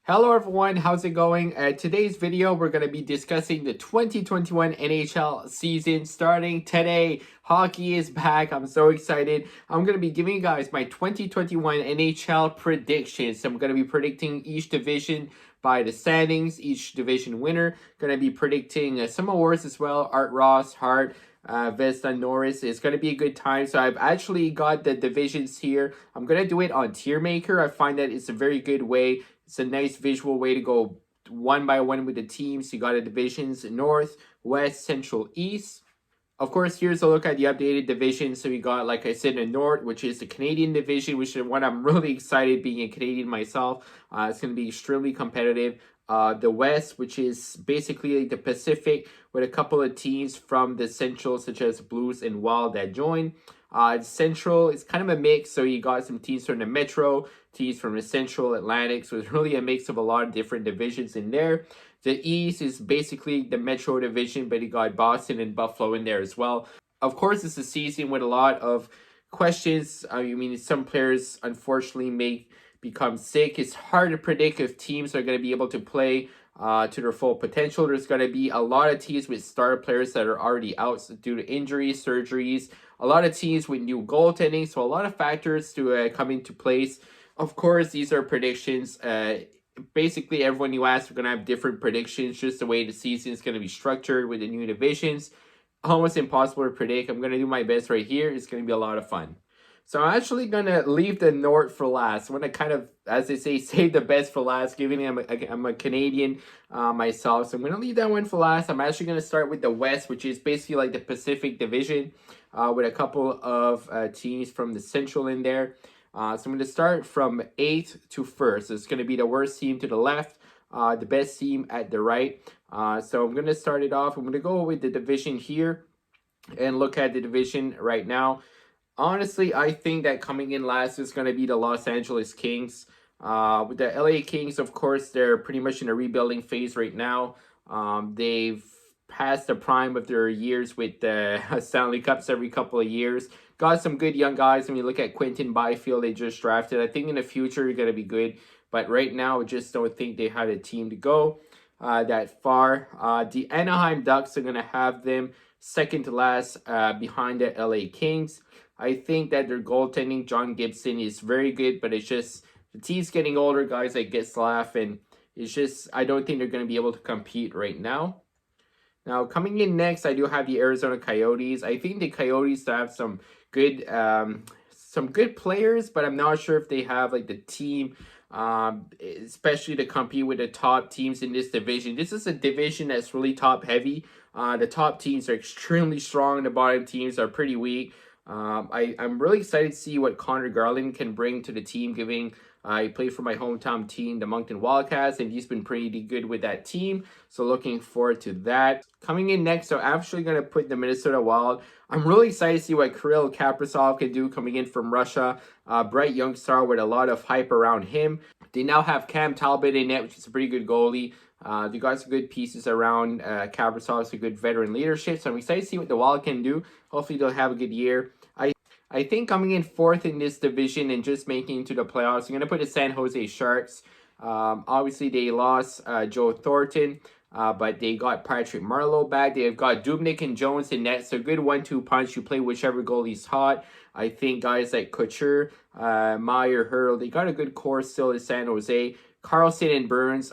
Hello everyone, how's it going? Today's video, we're going to be discussing the 2021 NHL season starting today. Hockey is back. I'm so excited. I'm going to be giving you guys my 2021 NHL predictions. I'm going to be predicting each division by the standings, each division winner. Going to be predicting some awards as well. Art Ross, Hart, Vesta Norris. It's going to be a good time. So I've actually got the divisions here. I'm going to do it on Tier Maker. I find that it's a very good way. It's a nice visual way to go one by one with the teams. You got the divisions: North, West, Central, East. Of course, here's a look at the updated division. So we got, like I said, the North, which is the Canadian division, which is one I'm really excited being a Canadian myself. It's going to be extremely competitive. The West, which is basically the Pacific, with a couple of teams from the Central, such as Blues and Wild, that join. Central is kind of a mix, so you got some teams from the Metro, teams from the Central Atlantic, so it's really a mix of a lot of different divisions in there. The East is basically the Metro division, but you got Boston and Buffalo in there as well. Of course, it's a season with a lot of questions. I mean, some players unfortunately may become sick. It's hard to predict if teams are going to be able to play to their full potential. There's going to be a lot of teams with star players that are already out due to injuries, surgeries. A lot of teams with new goaltending. So a lot of factors to come into place. Of course, these are predictions. Basically, everyone you ask are going to have different predictions. Just the way the season is going to be structured with the new divisions. Almost impossible to predict. I'm going to do my best right here. It's going to be a lot of fun. So I'm actually going to leave the North for last. I'm going to kind of, as they say, save the best for last, given I'm a Canadian myself. So I'm going to leave that one for last. I'm actually going to start with the West, which is basically like the Pacific Division with a couple of teams from the Central in there. So I'm going to start from 8th to 1st. So it's going to be the worst team to the left, the best team at the right. So I'm going to start it off. I'm going to go with the division here and look at the division right now. Honestly, I think that coming in last is going to be the Los Angeles Kings. With the LA Kings, of course, they're pretty much in a rebuilding phase right now. They've passed the prime of their years with the Stanley Cups every couple of years. Got some good young guys. When you look at Quinton Byfield, they just drafted. I think in the future, you're going to be good. But right now, I just don't think they had a team to go that far. The Anaheim Ducks are going to have them second to last behind the LA Kings. I think that their goaltending, John Gibson, is very good, but it's just the team's getting older, guys like Getzlaf, and it's just I don't think they're going to be able to compete right now. Now, coming in next, I do have the Arizona Coyotes. I think the Coyotes have some good players, but I'm not sure if they have like the team, especially to compete with the top teams in this division. This is a division that's really top heavy. The top teams are extremely strong. The bottom teams are pretty weak. I'm really excited to see what Connor Garland can bring to the team, giving he played for my hometown team, the Moncton Wildcats, and he's been pretty good with that team. So looking forward to that. Coming in next, so I'm actually going to put the Minnesota Wild. I'm really excited to see what Kirill Kaprisov can do coming in from Russia. Bright young star with a lot of hype around him. They now have Cam Talbot in net, which is a pretty good goalie. They got some good pieces around Kaprizov, some good veteran leadership. So I'm excited to see what the Wild can do. Hopefully they'll have a good year. I think coming in 4th in this division and just making it to the playoffs, I'm going to put the San Jose Sharks. Obviously, they lost Joe Thornton, but they got Patrick Marleau back. They've got Dubnyk and Jones in net. So good 1-2 punch. You play whichever goalie's hot. I think guys like Couture, Meyer, Hurl, they got a good core still in San Jose. Carlson and Burns,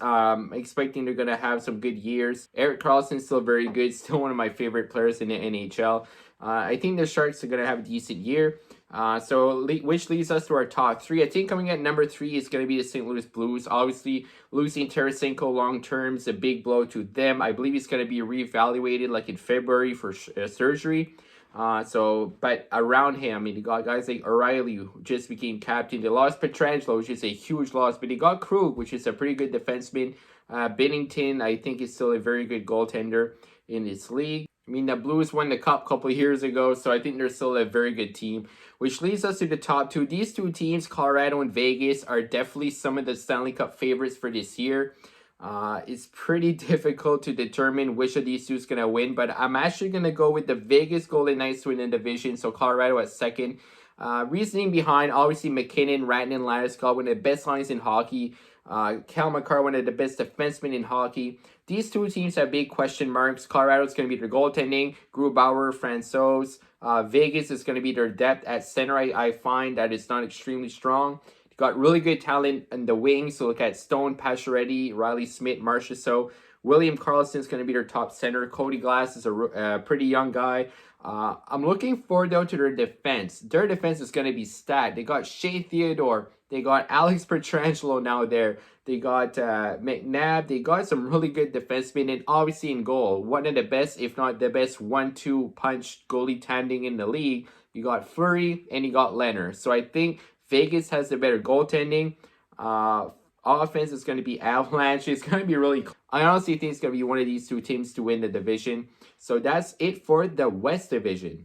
expecting they're going to have some good years. Erik Karlsson's still very good. Still one of my favorite players in the NHL. I think the Sharks are going to have a decent year. Which leads us to our top 3. I think coming at number 3 is going to be the St. Louis Blues. Obviously, losing Tarasenko long term is a big blow to them. I believe he's going to be reevaluated like in February for surgery. But around him, I mean, you got guys like O'Reilly, who just became captain. They lost Pietrangelo, which is a huge loss, but they got Krug, which is a pretty good defenseman. Binnington, I think, is still a very good goaltender in this league. I mean, the Blues won the Cup a couple of years ago, so I think they're still a very good team. Which leads us to the top 2. These 2 teams, Colorado and Vegas, are definitely some of the Stanley Cup favorites for this year. It's pretty difficult to determine which of these 2 is going to win, but I'm actually going to go with the Vegas Golden Knights to win the division, so Colorado at 2nd. Reasoning behind, obviously, McKinnon, Rantanen, Landeskog, one of the best lines in hockey. Cal McCarr, one of the best defensemen in hockey. These two teams have big question marks. Colorado's going to be their goaltending. Grubauer, Francouz. Vegas is going to be their depth at center. I find that it's not extremely strong. Got really good talent in the wings. So look at Stone, Pacioretty, Riley Smith, Marchessault. William Karlsson's going to be their top center. Cody Glass is a pretty young guy. I'm looking forward, though, to their defense. Their defense is going to be stacked. They got Shea Theodore. They got Alex Pietrangelo now there. They got McNabb. They got some really good defensemen. And obviously in goal, one of the best, if not the best, 1-2 punch goalie tandem in the league. You got Fleury and you got Leonard. So I think Vegas has the better goaltending. Offense is going to be Avalanche. It's going to be really... I honestly think it's going to be one of these two teams to win the division. So that's it for the West Division.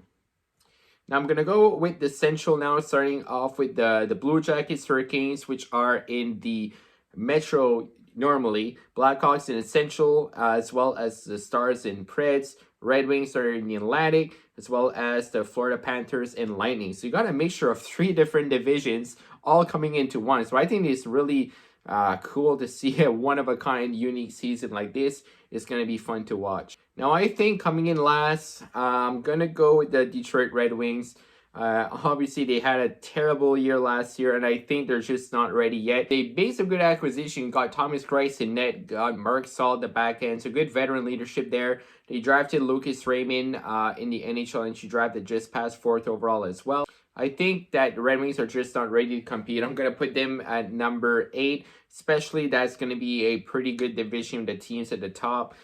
Now I'm going to go with the Central now, starting off with the Blue Jackets, Hurricanes, which are in the Metro normally. Blackhawks in the Central, as well as the Stars and Preds. Red Wings are in the Atlantic, as well as the Florida Panthers and Lightning. So you got a mixture of 3 different divisions all coming into one. So I think it's really cool to see a one-of-a-kind, unique season like this. It's going to be fun to watch. Now, I think coming in last, I'm going to go with the Detroit Red Wings. Obviously, they had a terrible year last year, and I think they're just not ready yet. They made some good acquisition, got Thomas Greiss in net, got Mark Saul at the back end, so good veteran leadership there. They drafted Lucas Raymond in the NHL, and she drafted just past 4th overall as well. I think that the Red Wings are just not ready to compete. I'm going to put them at number 8, especially that's going to be a pretty good division with the teams at the top.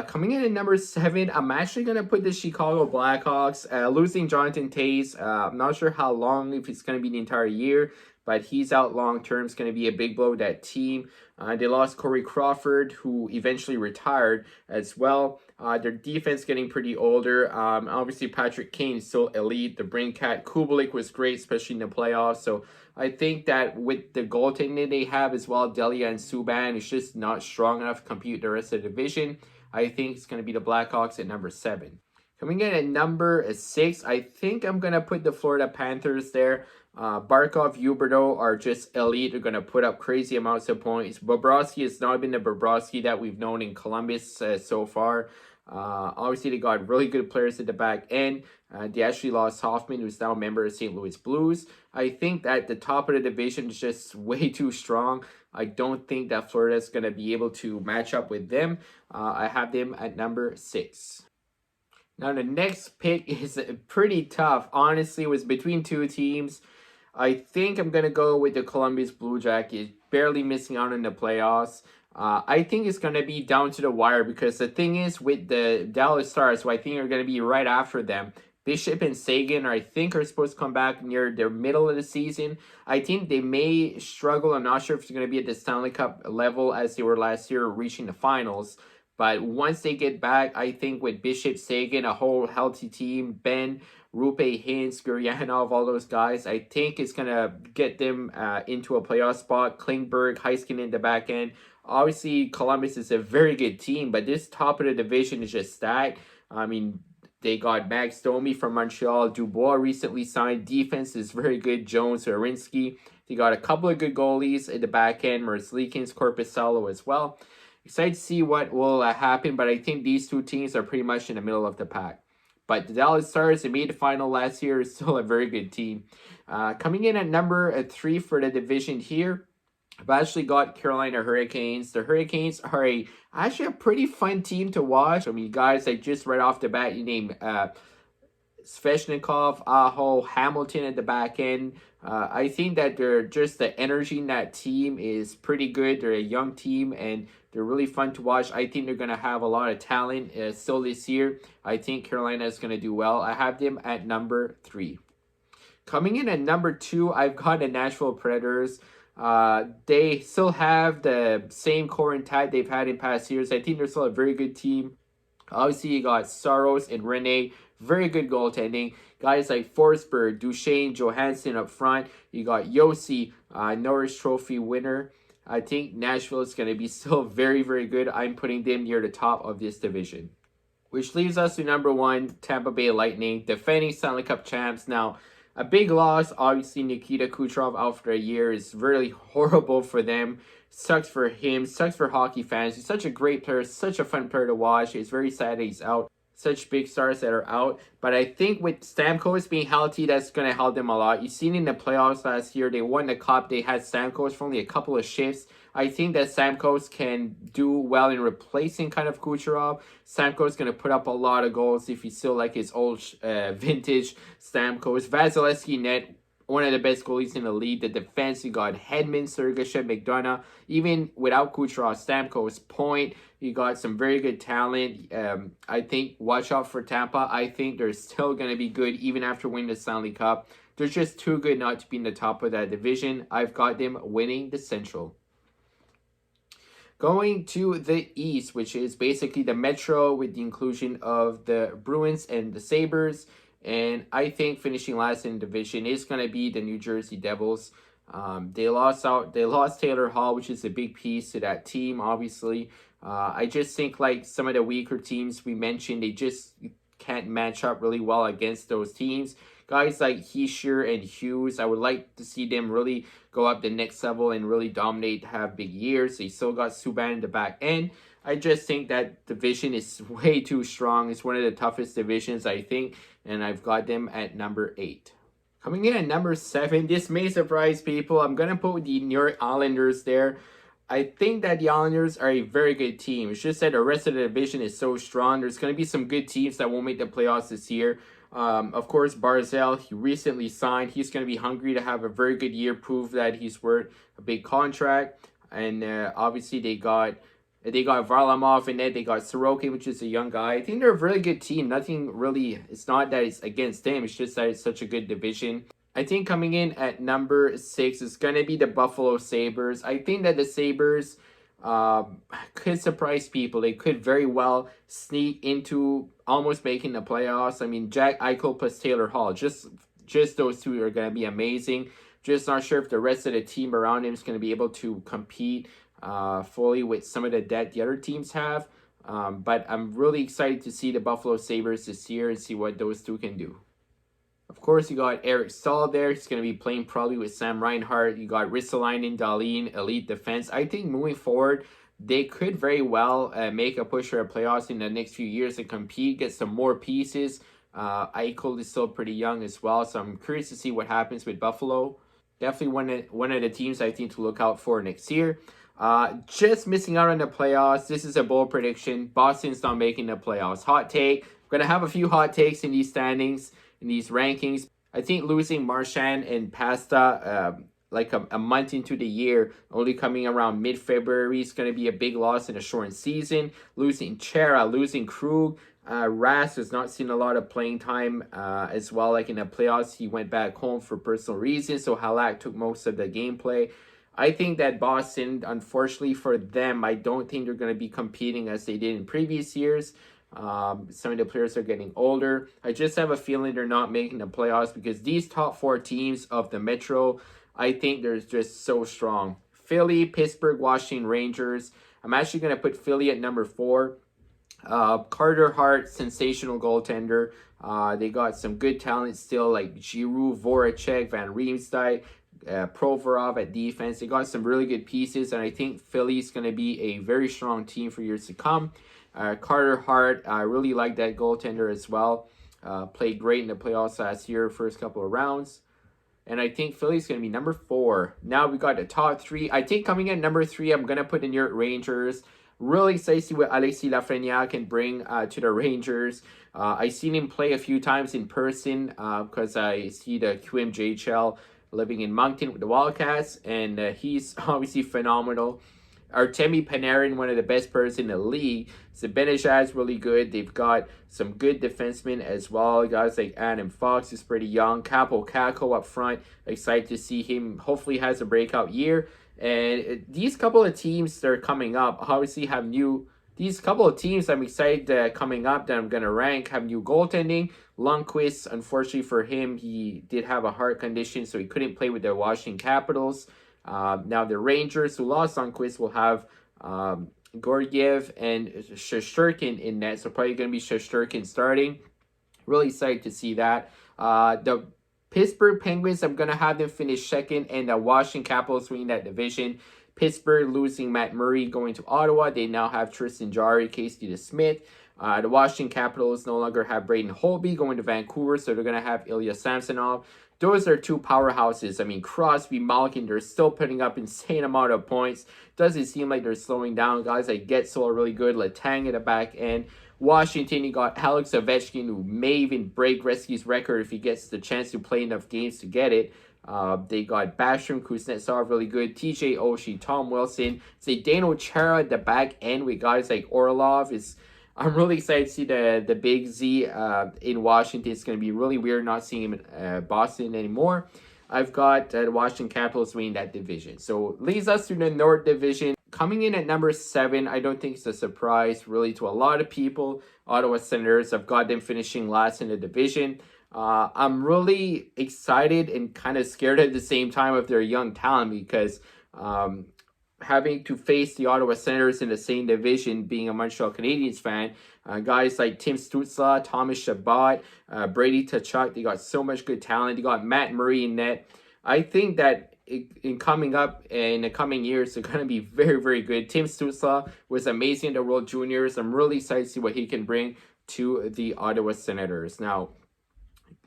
Coming in at number 7, I'm actually going to put the Chicago Blackhawks. Losing Jonathan Toews, I'm not sure how long, if it's going to be the entire year, but he's out long term. It's going to be a big blow to that team. They lost Corey Crawford, who eventually retired as well. Their defense getting pretty older. Obviously, Patrick Kane is still elite. The Brinkat Kubalik was great, especially in the playoffs. So I think that with the goaltending they have as well, Delia and Subban, it's just not strong enough to compete with the rest of the division. I think it's going to be the Blackhawks at number 7. Coming in at number 6, I think I'm going to put the Florida Panthers there. Barkov, Huberdeau are just elite. They're going to put up crazy amounts of points. Bobrovsky has not been the Bobrovsky that we've known in Columbus so far. Obviously, they got really good players at the back end. They actually lost Hoffman, who's now a member of St. Louis Blues. I think that the top of the division is just way too strong. I don't think that Florida is going to be able to match up with them. I have them at number 6. Now, the next pick is pretty tough. Honestly, it was between 2 teams. I think I'm going to go with the Columbus Blue Jackets, barely missing out in the playoffs. I think it's going to be down to the wire because the thing is with the Dallas Stars, who I think are going to be right after them, Bishop and Sagan, I think, are supposed to come back near the middle of the season. I think they may struggle. I'm not sure if it's going to be at the Stanley Cup level as they were last year, reaching the finals. But once they get back, I think with Bishop, Sagan, a whole healthy team, Ben, Rupe, Hintz, Guryanov, all those guys, I think it's going to get them into a playoff spot. Klingberg, Heiskanen in the back end. Obviously, Columbus is a very good team, but this top of the division is just stacked. I mean, they got Max Domi from Montreal. Dubois recently signed. Defense is very good. Jones, Arinsky. They got a couple of good goalies at the back end. Merzlikins, Korpisalo as well. Excited to see what will happen, but I think these 2 teams are pretty much in the middle of the pack. But the Dallas Stars, they made the final last year, is still a very good team. Coming in at number 3 for the division here, I've actually got Carolina Hurricanes. The Hurricanes are actually a pretty fun team to watch. I mean, guys, like just right off the bat, you name Svechnikov, Aho, Hamilton at the back end. I think that they're just the energy in that team is pretty good. They're a young team and they're really fun to watch. I think they're going to have a lot of talent still this year. I think Carolina is going to do well. I have them at number 3. Coming in at number 2, I've got the Nashville Predators. They still have the same core intact they've had in past years. I think they're still a very good team. Obviously, you got Saros and Rene. Very good goaltending. Guys like Forsberg, Duchesne, Johansson up front. You got Yossi, Norris Trophy winner. I think Nashville is going to be still very, very good. I'm putting them near the top of this division. Which leaves us to number 1, Tampa Bay Lightning, defending Stanley Cup champs. Now, A big loss, obviously. Nikita Kucherov out for a year is really horrible for them. Sucks for him, sucks for hockey fans. He's such a great player, such a fun player to watch. It's very sad that he's out. Such big stars that are out. But I think with Stamkos being healthy, that's going to help them a lot. You've seen in the playoffs last year, they won the cup. They had Stamkos for only a couple of shifts. I think that Stamkos can do well in replacing kind of Kucherov. Stamkos is going to put up a lot of goals if he's still like his old vintage Stamkos. Vasilevsky net, one of the best goalies in the league. The defense, you got Hedman, Sergachev, McDonough. Even without Kucherov, Stamkos, Point. You got some very good talent. I think watch out for Tampa. I think they're still going to be good even after winning the Stanley Cup. They're just too good not to be in the top of that division. I've got them winning the Central. Going to the East, which is basically the Metro with the inclusion of the Bruins and the Sabres. And I think finishing last in the division is going to be the New Jersey Devils. They lost Taylor Hall, which is a big piece to that team, obviously. I just think like some of the weaker teams we mentioned, they just can't match up really well against those teams. Guys like Heischer and Hughes, I would like to see them really go up the next level and really dominate, have big years. They still got Subban in the back end. I just think that division is way too strong. It's one of the toughest divisions, I think, and I've got them at number 8. Coming in at number 7, this may surprise people. I'm going to put the New York Islanders there. I think that the Islanders are a very good team. It's just that the rest of the division is so strong. There's going to be some good teams that won't make the playoffs this year. Of course, Barzal, he recently signed. He's going to be hungry to have a very good year, prove that he's worth a big contract. And obviously, they got Varlamov in it. They got Sorokin, which is a young guy. I think they're a really good team. Nothing really, it's not that it's against them. It's just that it's such a good division. I think coming in at number 6 is going to be the Buffalo Sabres. I think that the Sabres could surprise people. They could very well sneak into almost making the playoffs. I mean, Jack Eichel plus Taylor Hall. Just those two are going to be amazing. Just not sure if the rest of the team around him is going to be able to compete fully with some of the debt the other teams have. But I'm really excited to see the Buffalo Sabres this year and see what those two can do. Of course, you got Eric Staal there. He's going to be playing probably with Sam Reinhart. You got Ristolainen, Dahlin, elite defense. I think moving forward, they could very well make a push for a playoffs in the next few years and compete, get some more pieces. Eichel is still pretty young as well, so I'm curious to see what happens with Buffalo. Definitely one of the teams I think to look out for next year. Just missing out on the playoffs. This is a bold prediction. Boston's not making the playoffs. Hot take. I'm going to have a few hot takes in these standings, in these rankings. I think losing Marchand and Pasta like a month into the year, only coming around mid-February, is going to be a big loss in a shortened season. Losing Chera, losing Krug. Rask has not seen a lot of playing time as well. Like in the playoffs, he went back home for personal reasons, so Halak took most of the gameplay. I think that Boston, unfortunately for them, I don't think they're going to be competing as they did in previous years. Some of the players are getting older. I just have a feeling they're not making the playoffs because these top 4 teams of the Metro, I think they're just so strong. Philly, Pittsburgh, Washington, Rangers. I'm actually going to put Philly at number 4. Carter Hart, sensational goaltender. They got some good talent still like Giroux, Voracek, Van Riemsdyk, Provorov at defense. They got some really good pieces, and I think Philly's going to be a very strong team for years to come. Carter Hart, I really like that goaltender as well. Played great in the playoffs last year, first couple of rounds. And I think Philly's going to be number 4. Now we got the top 3. I think coming in number 3, I'm going to put the New York Rangers. Really excited to see what Alexis Lafrenière can bring to the Rangers. I've seen him play a few times in person because I see the QMJHL living in Moncton with the Wildcats. And he's obviously phenomenal. Artemi Panarin, one of the best players in the league. Zibanejad's really good. They've got some good defensemen as well. Guys like Adam Fox is pretty young. Capo Caco up front. Excited to see him. Hopefully has a breakout year. And these couple of teams that are coming up obviously have new... These couple of teams I'm excited coming up that I'm going to rank have new goaltending. Lundqvist, unfortunately for him, he did have a heart condition, so he couldn't play with the Washington Capitals. Now the Rangers, who lost Lundqvist, will have Georgiev and Shesterkin in net. So probably going to be Shesterkin starting. Really excited to see that. The Pittsburgh Penguins, I'm going to have them finish second, and the Washington Capitals winning that division. Pittsburgh losing Matt Murray going to Ottawa. They now have Tristan Jarry, Casey DeSmith. The Washington Capitals no longer have Braden Holtby going to Vancouver, so they're going to have Ilya Samsonov. Those are two powerhouses. I mean, Crosby, Malkin, they're still putting up insane amount of points. Doesn't seem like they're slowing down. Guys like Getzel are really good. Letang at the back end. Washington, you got Alex Ovechkin, who may even break Gretzky's record if he gets the chance to play enough games to get it. They got Backstrom, Kuznetsov, really good. TJ Oshie, Tom Wilson. Zdeno Chara at the back end with guys like Orlov. I'm really excited to see the big Z in Washington. It's going to be really weird not seeing him in Boston anymore. I've got the Washington Capitals winning that division. So leads us to the North Division. Coming in at number 7, I don't think it's a surprise really to a lot of people. Ottawa Senators, I've got them finishing last in the division. I'm really excited and kind of scared at the same time of their young talent because having to face the Ottawa Senators in the same division, being a Montreal Canadiens fan, guys like Tim Stützle, Thomas Chabot, Brady Tkachuk, they got so much good talent. They got Matt Murray in net. I think that in coming up in the coming years, they're going to be very, very good. Tim Stützle was amazing in the World Juniors. I'm really excited to see what he can bring to the Ottawa Senators. Now,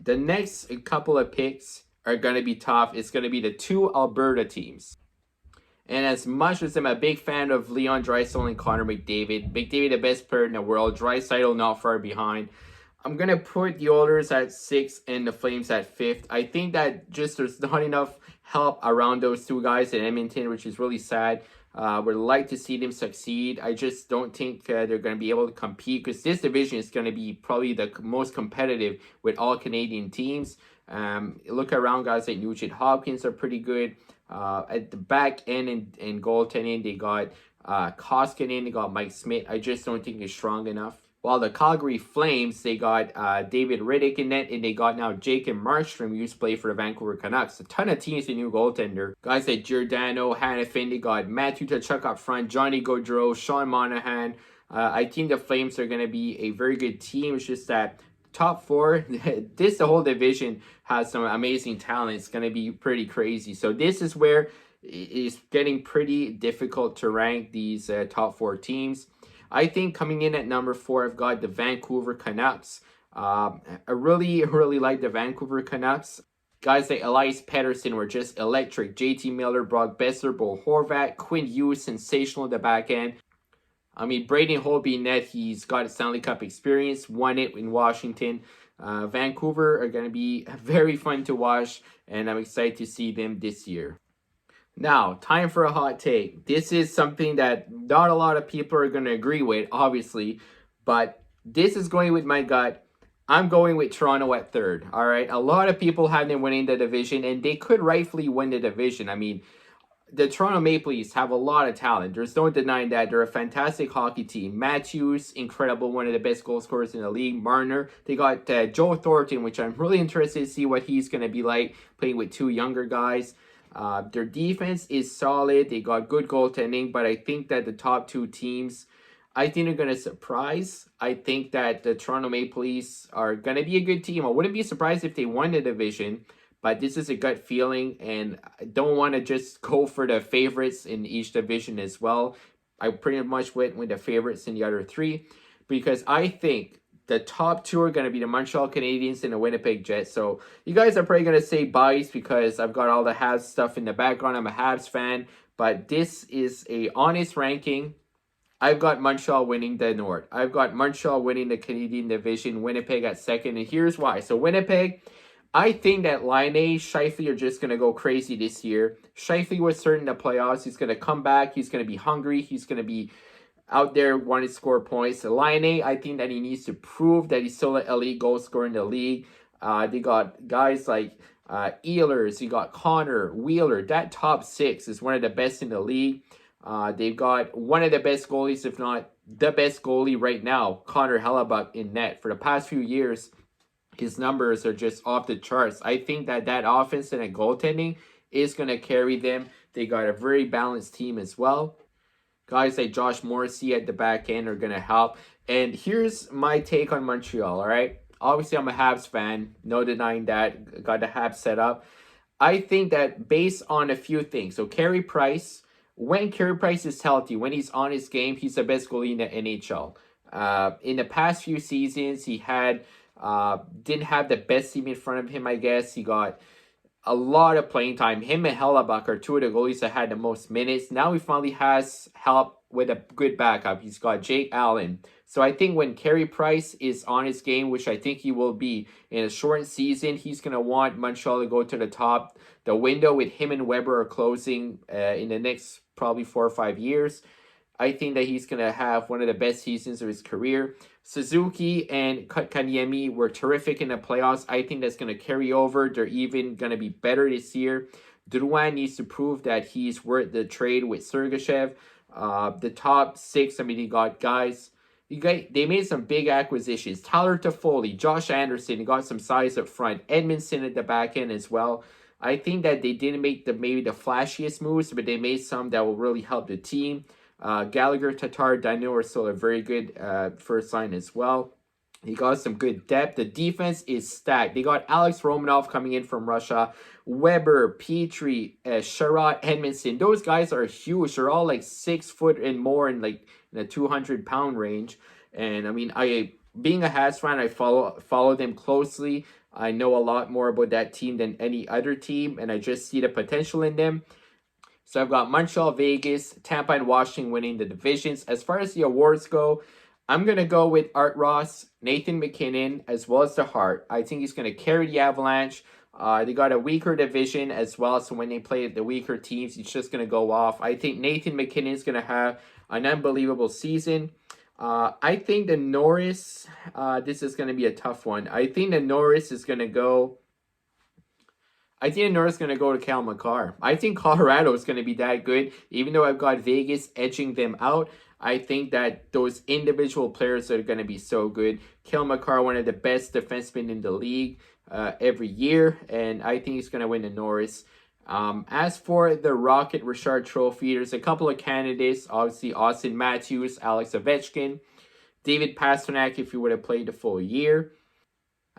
the next couple of picks are going to be tough. It's going to be the 2 Alberta teams. And as much as I'm a big fan of Leon Draisaitl and Connor McDavid, McDavid the best player in the world, Draisaitl not far behind, I'm going to put the Oilers at 6 and the Flames at 5th. I think that just there's not enough help around those two guys in Edmonton, which is really sad. Would like to see them succeed. I just don't think they're going to be able to compete because this division is going to be probably the most competitive with all Canadian teams. Look around, guys like Nugent Hopkins are pretty good. At the back end and goaltending, they got Koskinen, they got Mike Smith. I just don't think it's strong enough. While the Calgary Flames, they got David Rittich in net, and they got now Jacob Markstrom, who used to play for the Vancouver Canucks. A ton of teams, a new goaltender. Guys like Giordano, Hanifin, they got Matthew Tkachuk up front, Johnny Gaudreau, Sean Monahan. I think the Flames are going to be a very good team. It's just that top 4, the whole division has some amazing talent. It's going to be pretty crazy. So this is where it's getting pretty difficult to rank these top 4 teams. I think coming in at number 4, I've got the Vancouver Canucks. I really like the Vancouver Canucks. Guys like Elias Pettersson were just electric. JT Miller, Brock Besser, Bo Horvat, Quinn Hughes, sensational at the back end. I mean, Braden Holtby net, he's got a Stanley Cup experience, won it in Washington. Vancouver are going to be very fun to watch, and I'm excited to see them this year. Now, time for a hot take. This is something that not a lot of people are going to agree with, obviously, but this is going with my gut. I'm going with Toronto at 3rd, all right? A lot of people have them winning the division, and they could rightfully win the division. I mean, the Toronto Maple Leafs have a lot of talent. There's no denying that. They're a fantastic hockey team. Matthews, incredible, one of the best goal scorers in the league. Marner. They got Joe Thornton, which I'm really interested to see what he's going to be like playing with 2 younger guys. Their defense is solid. They got good goaltending, but I think that the top 2 teams, I think they're going to surprise. I think that the Toronto Maple Leafs are going to be a good team. I wouldn't be surprised if they won the division, but this is a gut feeling, and I don't want to just go for the favorites in each division as well. I pretty much went with the favorites in the other 3 because I think the top 2 are going to be the Montreal Canadiens and the Winnipeg Jets. So you guys are probably going to say biased because I've got all the Habs stuff in the background. I'm a Habs fan, but this is a honest ranking. I've got Montreal winning the North. I've got Montreal winning the Canadian division, Winnipeg at 2nd, and here's why. So Winnipeg, I think that Laine, Scheifele are just going to go crazy this year. Scheifele was certain the playoffs. He's going to come back. He's going to be hungry. He's going to be out there wanting to score points. Laine, I think that he needs to prove that he's still an elite goal scorer in the league. They got guys like Ehlers. You got Connor, Wheeler. That top 6 is one of the best in the league. They've got one of the best goalies, if not the best goalie right now, Connor Hellebuck in net. For the past few years, his numbers are just off the charts. I think that offense and that goaltending is going to carry them. They got a very balanced team as well. Guys like Josh Morrissey at the back end are going to help. And here's my take on Montreal, all right? Obviously, I'm a Habs fan. No denying that. Got the Habs set up. I think that based on a few things. So Carey Price, when Carey Price is healthy, when he's on his game, he's the best goalie in the NHL. In the past few seasons, he had didn't have the best team in front of him. I guess he got a lot of playing time. Him and Hellebuck are two of the goalies that had the most minutes. Now he finally has help with a good backup. He's got Jake Allen. So I think when Carey Price is on his game, which I think he will be in a shortened season, he's going to want Montreal to go to the top. The window with him and Weber are closing in the next probably 4 or 5 years. I think that he's going to have one of the best seasons of his career. Suzuki and Kotkaniemi were terrific in the playoffs. I think that's going to carry over. They're even going to be better this year. Drouin needs to prove that he's worth the trade with Sergachev. The top 6, I mean, he got guys. They made some big acquisitions. Tyler Toffoli, Josh Anderson, got some size up front. Edmondson at the back end as well. I think that they didn't make maybe the flashiest moves, but they made some that will really help the team. Gallagher, Tatar, Daniel are still a very good first line as well. He got some good depth. The defense is stacked. They got Alex Romanov coming in from Russia. Weber, Petrie, Sherrod, Edmondson. Those guys are huge. They're all like 6 foot and more in like in the 200-pound range. And I mean, being a Habs fan, I follow them closely. I know a lot more about that team than any other team, and I just see the potential in them. So I've got Montreal, Vegas, Tampa, and Washington winning the divisions. As far as the awards go, I'm going to go with Art Ross, Nathan MacKinnon, as well as the Hart. I think he's going to carry the Avalanche. They got a weaker division as well, so when they play the weaker teams, he's just going to go off. I think Nathan MacKinnon is going to have an unbelievable season. I think the Norris, this is going to be a tough one. I think the Norris is going to go... I think the Norris is going to go to Cale Makar. I think Colorado is going to be that good. Even though I've got Vegas edging them out, I think that those individual players are going to be so good. Cale Makar, one of the best defensemen in the league every year. And I think he's going to win the Norris. As for the Rocket Richard Trophy, there's a couple of candidates. Obviously, Austin Matthews, Alex Ovechkin, David Pastrnak if he would have played the full year.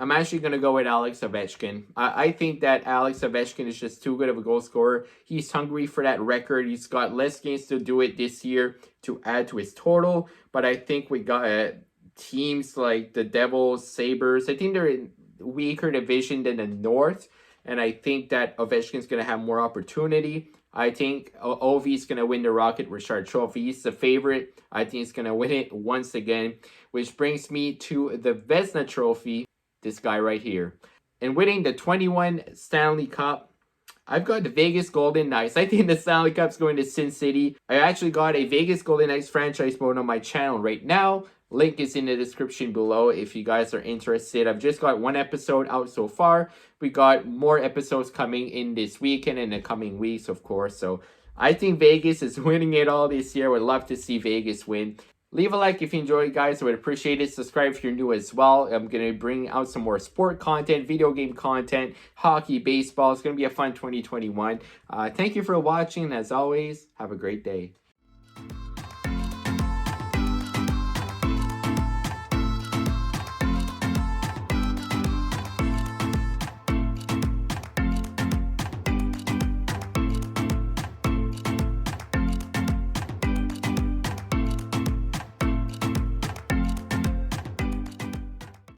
I'm actually going to go with Alex Ovechkin. I think that Alex Ovechkin is just too good of a goal scorer. He's hungry for that record. He's got less games to do it this year to add to his total. But I think we got teams like the Devils, Sabres. I think they're in weaker division than the North. And I think that Ovechkin's going to have more opportunity. I think Ovi's going to win the Rocket Richard Trophy. He's the favorite. I think he's going to win it once again. Which brings me to the Vezina Trophy. This guy right here. And winning the 21 Stanley Cup, I've got the Vegas Golden Knights. I think the Stanley Cup's going to Sin City. I actually got a Vegas Golden Knights franchise mode on my channel right now. Link is in the description below if you guys are interested. I've just got 1 episode out so far. We got more episodes coming in this weekend and the coming weeks, of course. So I think Vegas is winning it all this year. Would love to see Vegas win. Leave a like if you enjoyed, guys. I would appreciate it. Subscribe if you're new as well. I'm going to bring out some more sport content, video game content, hockey, baseball. It's going to be a fun 2021. Thank you for watching. As always, have a great day.